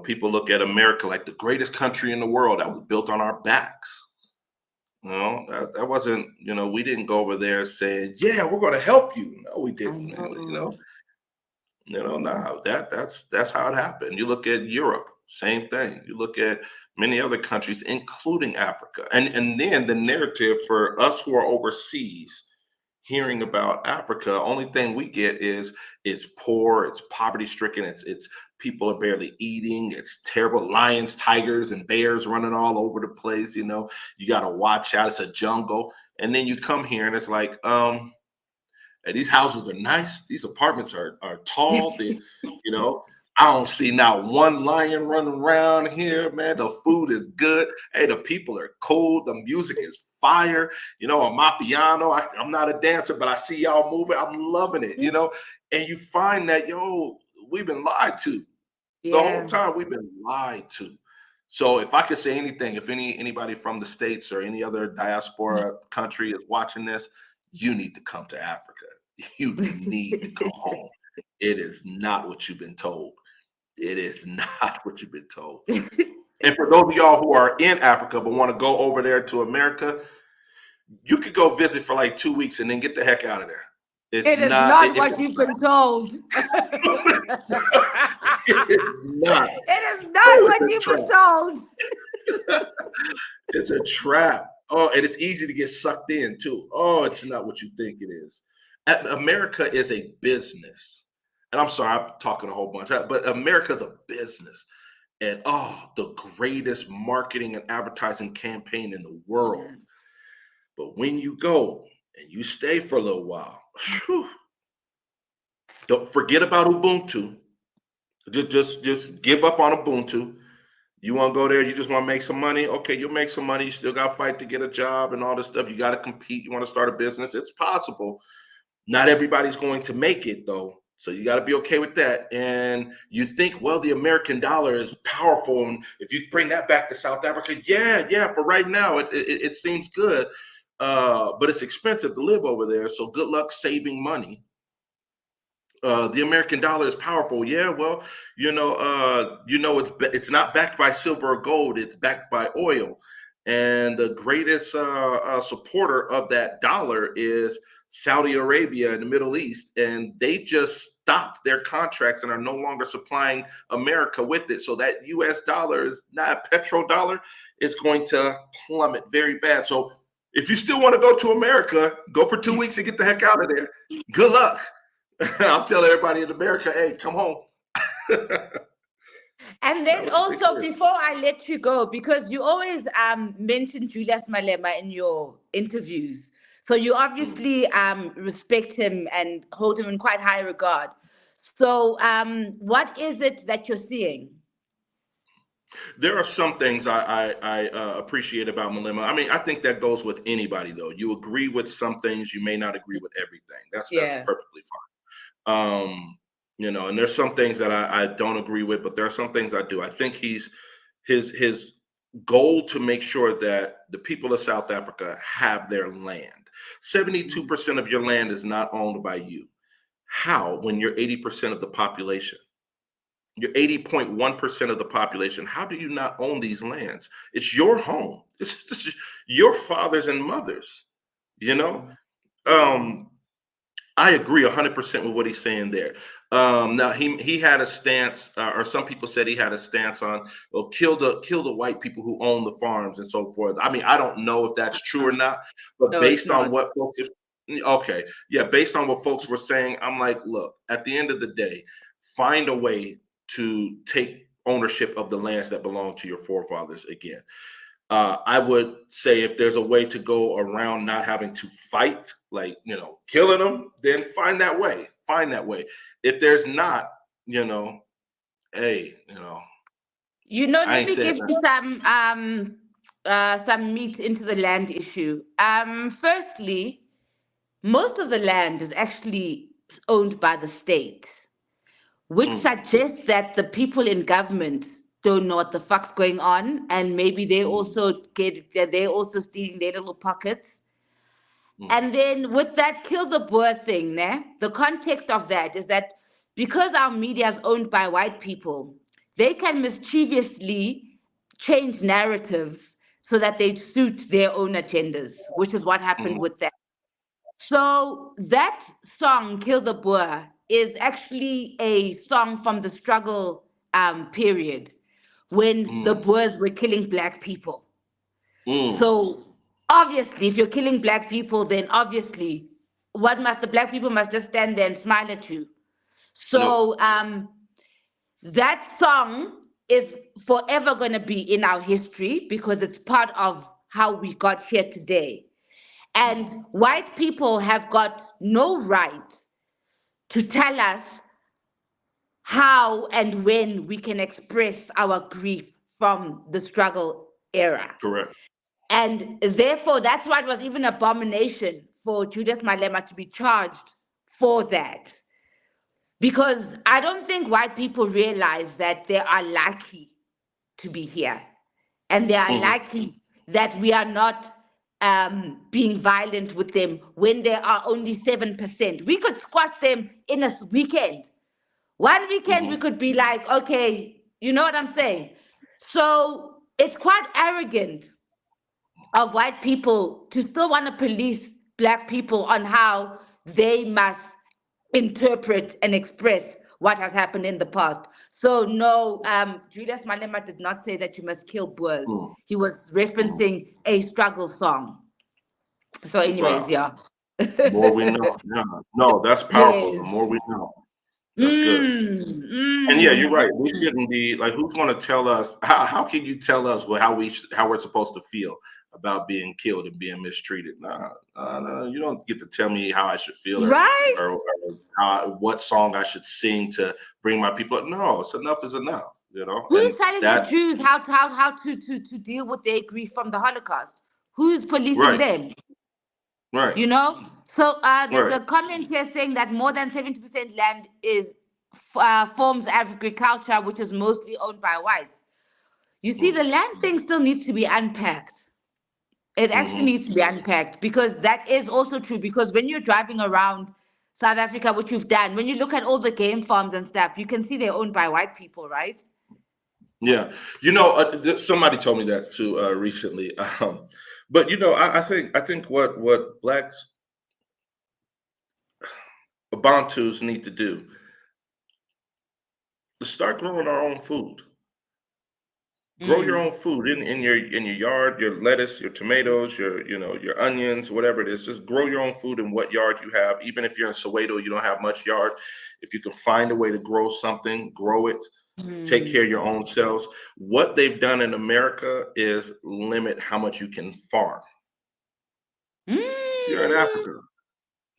People look at America like the greatest country in the world that was built on our backs. That wasn't, we didn't go over there saying, yeah, we're going to help you. No, we I didn't, man. know. No, that's how it happened. You look at Europe, same thing. You look at many other countries, including Africa, and then the narrative for us who are overseas, hearing about Africa, only thing we get is it's poor, it's poverty stricken, it's people are barely eating, it's terrible lions, tigers, and bears running all over the place. You got to watch out. It's a jungle, and then you come here and it's like, and these houses are nice. These apartments are tall. You know, I don't see not one lion running around here, man. The food is good. Hey, the people are cool. The music is fire. On my piano, I'm not a dancer, but I see y'all moving. I'm loving it. And you find that, we've been lied to the whole Yeah. time. We've been lied to. So if I could say anything, if anybody from the States or any other diaspora country is watching this, you need to come to Africa. You need to come home. It is not what you've been told. It is not what you've been told. And for those of y'all who are in Africa but want to go over there to America, you could go visit for like 2 weeks and then get the heck out of there. It's It is not. not what you've been told. It is not. It is not Oh, what it's a you've been trap. told. It's a trap. Oh, and it's easy to get sucked in too. Oh, it's not what you think it is. America is a business. And I'm sorry, I'm talking a whole bunch, but America's a business. And the greatest marketing and advertising campaign in the world. Yeah. But when you go and you stay for a little while, whew, don't forget about Ubuntu. Just give up on Ubuntu. You want to go there, you just want to make some money. Okay, you'll make some money. You still got to fight to get a job and all this stuff. You got to compete. You want to start a business. It's possible. Not everybody's going to make it, though. So you got to be okay with that. And you think, well, the American dollar is powerful. And if you bring that back to South Africa, yeah, for right now, it seems good. But it's expensive to live over there. So good luck saving money. The American dollar is powerful. Yeah, well, it's not backed by silver or gold. It's backed by oil, and the greatest supporter of that dollar is Saudi Arabia in the Middle East, and they just stopped their contracts and are no longer supplying America with it. So that U.S. dollar is not petrodollar. It's going to plummet very bad. So if you still want to go to America, go for 2 weeks and get the heck out of there. Good luck. I'm telling everybody in America, hey, come home. And It's not then what you think also, it is. before I let you go, because you always mention Julius Malema in your interviews, so you Mm. obviously respect him and hold him in quite high regard. So, what is it that you're seeing? There are some things I appreciate about Malema. I mean, I think that goes with anybody, though. You agree with some things, you may not agree with everything. That's Yeah. perfectly fine. And there's some things that I don't agree with, but there are some things I do. I think his goal to make sure that the people of South Africa have their land. 72% of your land is not owned by you. How, when you're 80% of the population? You're 80.1% of the population. How do you not own these lands? It's your home. It's your fathers and mothers, you know? I agree 100% with what he's saying there. Now he had a stance, or some people said he had a stance on, well, kill the white people who own the farms and so forth. I mean, I don't know if that's true or not, but No, it's based on not. what folks, okay, yeah, based on what folks were saying, I'm like, look, at the end of the day, find a way to take ownership of the lands that belong to your forefathers again. I would say if there's a way to go around not having to fight, like, killing them, then find that way. Find that way. If there's not, hey, I Let ain't me saying give that. you some meat into the land issue. Firstly, most of the land is actually owned by the state, which suggests that the people in government don't know what the fuck's going on, and maybe they're also stealing their little pockets. And then with that kill the Boer thing, the context of that is that because our media is owned by white people, they can mischievously change narratives so that they suit their own agendas, which is what happened with that. So that song, Kill the Boer, is actually a song from the struggle period when the Boers were killing black people. So obviously, if you're killing black people, then obviously, the black people must just stand there and smile at you. Nope. So that song is forever going to be in our history because it's part of how we got here today. And white people have got no right to tell us how and when we can express our grief from the struggle era. Correct. And therefore, that's why it was even an abomination for Julius Malema to be charged for that. Because I don't think white people realize that they are lucky to be here. And they are lucky that we are not being violent with them when they are only 7%. We could squash them in a weekend. One weekend, we could be like, okay, you know what I'm saying? So it's quite arrogant of white people to still want to police black people on how they must interpret and express what has happened in the past. So no, Julius Malema did not say that you must kill Boers. He was referencing a struggle song. So anyways, Wow. yeah. The more we know. Yeah. No, that's powerful. The Yes. more we know. That's good. And yeah, you're right. We shouldn't be like, who's going to tell us? How can you tell us how we're supposed to feel about being killed and being mistreated? No, you don't get to tell me how I should feel Right? or what song I should sing to bring my people up. No, it's enough is enough. Who's And telling the that Jews how to deal with their grief from the Holocaust? Who's policing right, them? right, So there's right. a comment here saying that more than 70% land is forms agriculture, which is mostly owned by whites. You see, the land thing still needs to be unpacked. It actually needs to be unpacked because that is also true. Because when you're driving around South Africa, which you've done, when you look at all the game farms and stuff, you can see they're owned by white people, right? Yeah, somebody told me that too recently. But I think what blacks Bantus need to do is start growing our own food. Grow your own food in your yard, your lettuce, your tomatoes, your onions, whatever it is. Just grow your own food in what yard you have. Even if you're in Soweto, you don't have much yard. If you can find a way to grow something, grow it. Take care of your own selves. What they've done in America is limit how much you can farm. You're in Africa.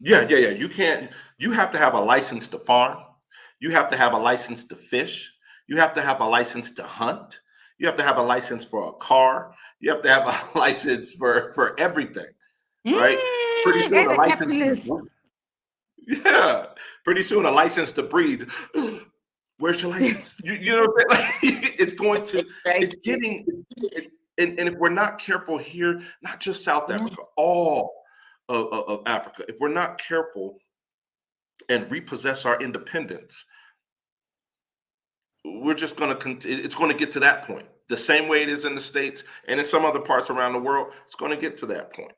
Yeah. You can't. You have to have a license to farm. You have to have a license to fish. You have to have a license to hunt. You have to have a license for a car. You have to have a license for everything, right? Pretty soon And a the license. capitalist. Yeah. Pretty soon a license to breathe. Where's your license? You know what I'm saying? It's going to. It's Right. getting. and if we're not careful here, not just South Yeah. Africa, all of Africa, if we're not careful and repossess our independence, we're just going to it's going to get to that point the same way it is in the States and in some other parts around the world. It's going to get to that point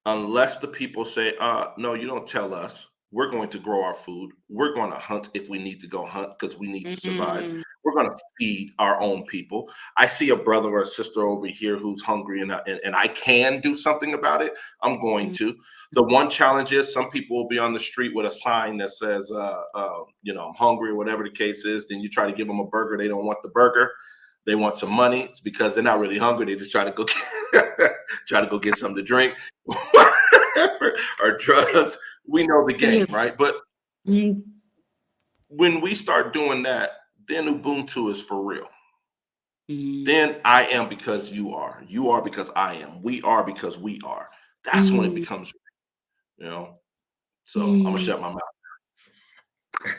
unless the people say, no, you don't tell us. We're going to grow our food. We're going to hunt if we need to go hunt because we need to survive. Mm. We're going to feed our own people. I see a brother or a sister over here who's hungry and I can do something about it. I'm going to. The one challenge is some people will be on the street with a sign that says, I'm hungry or whatever the case is. Then you try to give them a burger. They don't want the burger. They want some money. It's because they're not really hungry. They just try to go get something to drink or drugs. We know the game, right? But when we start doing that, then Ubuntu is for real. Then I am because you are. You are because I am. We are because we are. That's when it becomes real, So I'm gonna shut my mouth.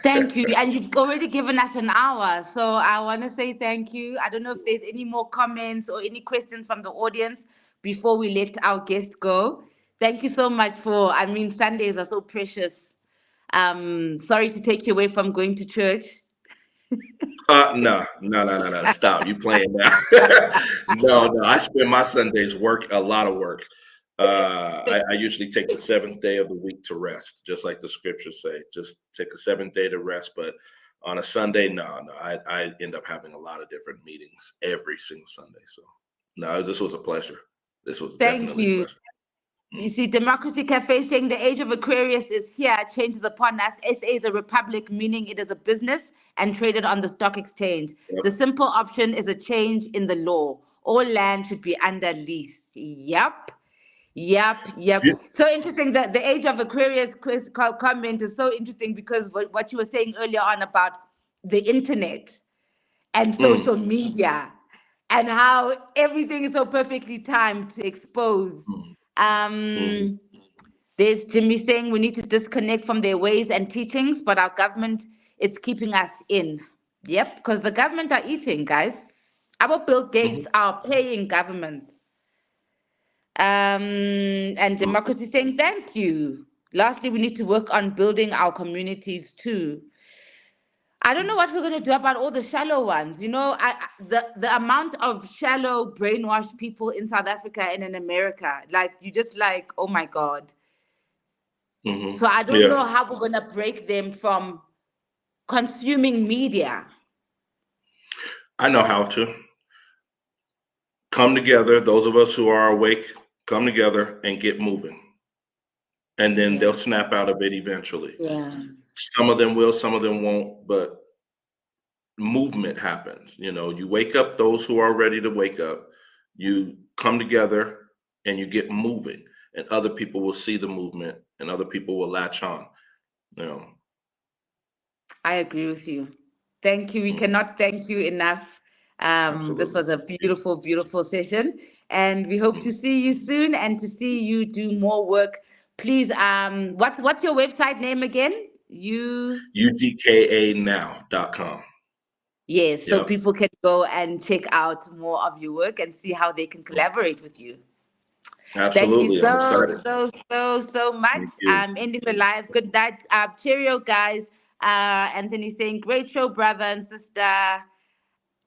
Thank you. And you've already given us an hour. So I want to say thank you. I don't know if there's any more comments or any questions from the audience before we let our guest go. Thank you so much Sundays are so precious. Sorry to take you away from going to church. No. Stop. You playing now. No. I spend my Sundays a lot of work. I usually take the 7th day of the week to rest, just like the scriptures say. Just take the 7th day to rest. But on a Sunday, no. I end up having a lot of different meetings every single Sunday. So no, this was a pleasure. This was definitely a pleasure. You see, Democracy Cafe saying the age of Aquarius is here, changes upon us. SA is a republic, meaning it is a business and traded on the stock exchange. Yep. The simple option is a change in the law. All land should be under lease. Yep. Yeah. So interesting that the age of Aquarius comment is so interesting because what you were saying earlier on about the internet and social media and how everything is so perfectly timed to expose. There's Jimmy saying we need to disconnect from their ways and teachings, but our government is keeping us in. Yep, because the government are eating, guys. Our Bill Gates are paying governments. And Democracy saying thank you. Lastly, we need to work on building our communities too. I don't know what we're going to do about all the shallow ones. The amount of shallow, brainwashed people in South Africa and in America, you just oh my God. So I don't know how we're going to break them from consuming media. I know how to. Come together, those of us who are awake, come together and get moving. And then they'll snap out of it eventually. Yeah. Some of them will, some of them won't, but movement happens. You wake up those who are ready to wake up, you come together and you get moving, and other people will see the movement and other people will latch on. I agree with you. Thank you. We cannot thank you enough. This was a beautiful, beautiful session, and we hope to see you soon and to see you do more work. Please, what's your website name again? UGKAnow.com. Yes, so people can go and check out more of your work and see how they can collaborate with you. Absolutely. Thank you I'm excited. so much. I'm ending the live. Good night. Cheerio, guys. Anthony saying, great show, brother and sister.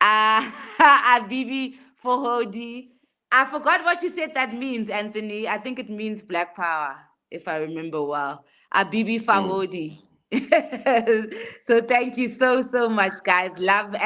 Abibi Fohodi. I forgot what you said that means, Anthony. I think it means black power, if I remember well. Abibi Fohodi. So thank you so much, guys. Love and